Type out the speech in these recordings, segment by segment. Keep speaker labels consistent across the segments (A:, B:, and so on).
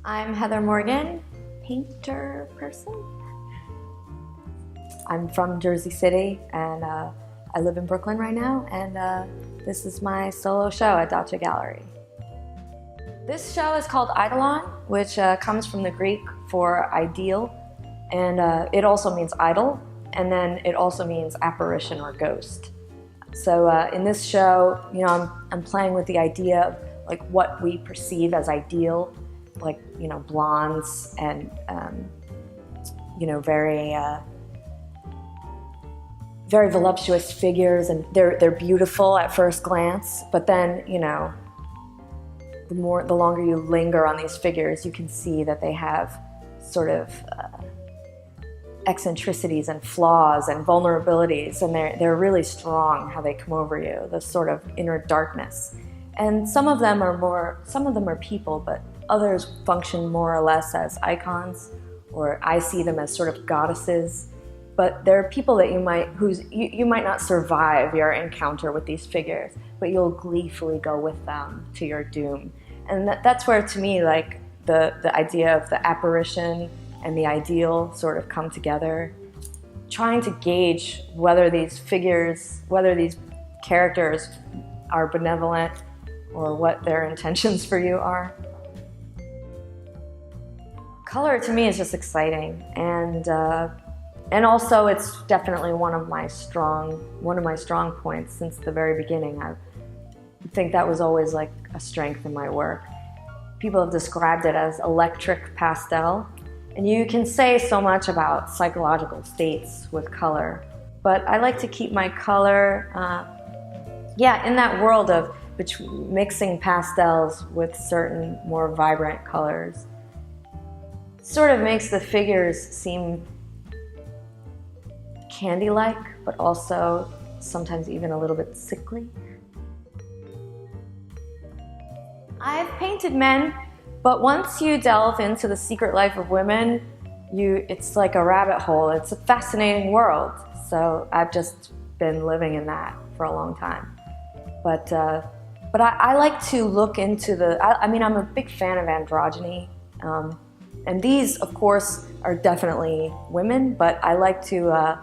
A: I'm Heather Morgan, painter person. I'm from Jersey City and I live in Brooklyn right now, and this is my solo show at Dacia Gallery. This show is called Eidolon, which comes from the Greek for ideal, and it also means idol, and then it also means apparition or ghost. So in this show, I'm playing with the idea of like what we perceive as ideal, like blondes and very voluptuous figures, and they're beautiful at first glance, but then the longer you linger on these figures, you can see that they have sort of eccentricities and flaws and vulnerabilities, and they're really strong how they come over you, this sort of inner darkness. And some of them are people, but others function more or less as icons, or I see them as sort of goddesses. But there are people that you might not survive your encounter with these figures, but you'll gleefully go with them to your doom. And that's where, to me, like the idea of the apparition and the ideal sort of come together, trying to gauge whether these characters are benevolent or what their intentions for you are. Color to me is just exciting, and also it's definitely one of my strong points since the very beginning. I think that was always like a strength in my work. People have described it as electric pastel, and you can say so much about psychological states with color, but I like to keep my color in that world of mixing pastels with certain more vibrant colors. Sort of makes the figures seem candy-like, but also sometimes even a little bit sickly. I've painted men, but once you delve into the secret life of women, it's like a rabbit hole. It's a fascinating world. So I've just been living in that for a long time. But I like to look into I'm a big fan of androgyny. And these, of course, are definitely women, but I like to,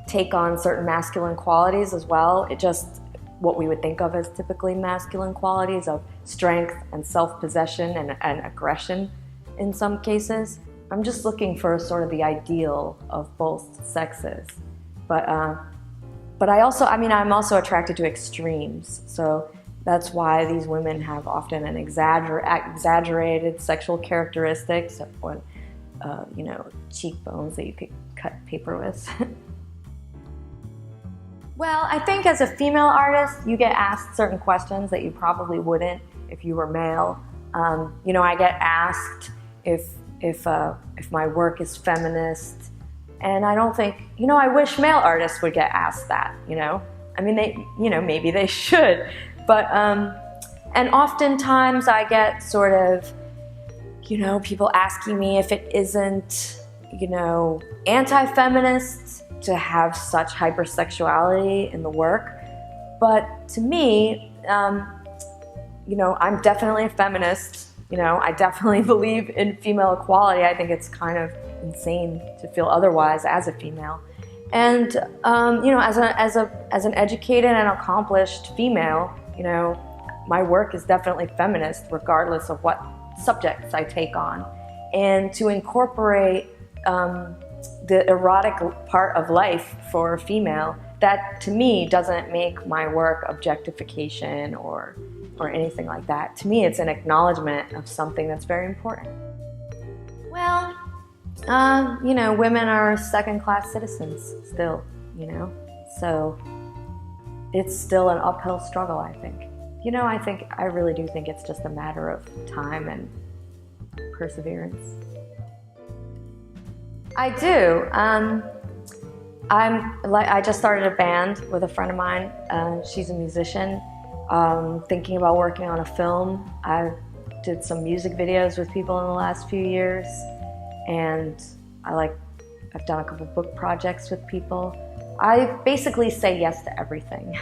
A: take on certain masculine qualities as well. It just what we would think of as typically masculine qualities of strength and self-possession and aggression in some cases. I'm just looking for sort of the ideal of both sexes. But I'm also attracted to extremes. So that's why these women have often an exaggerated sexual characteristics, or cheekbones that you could cut paper with. Well, I think as a female artist, you get asked certain questions that you probably wouldn't if you were male. I get asked if my work is feminist, and I don't think, I wish male artists would get asked that. Maybe they should. But, and oftentimes I get sort of, people asking me if it isn't, anti-feminist to have such hypersexuality in the work. But to me, I'm definitely a feminist. I definitely believe in female equality. I think it's kind of insane to feel otherwise as a female. And, as an educated and accomplished female, my work is definitely feminist, regardless of what subjects I take on. And to incorporate the erotic part of life for a female, that to me doesn't make my work objectification or anything like that. To me, it's an acknowledgement of something that's very important. Well, women are second-class citizens still, so it's still an uphill struggle, I think. I really do think it's just a matter of time and perseverance. I do. I just started a band with a friend of mine. She's a musician. Thinking about working on a film. I did some music videos with people in the last few years, and I've done a couple book projects with people. I basically say yes to everything.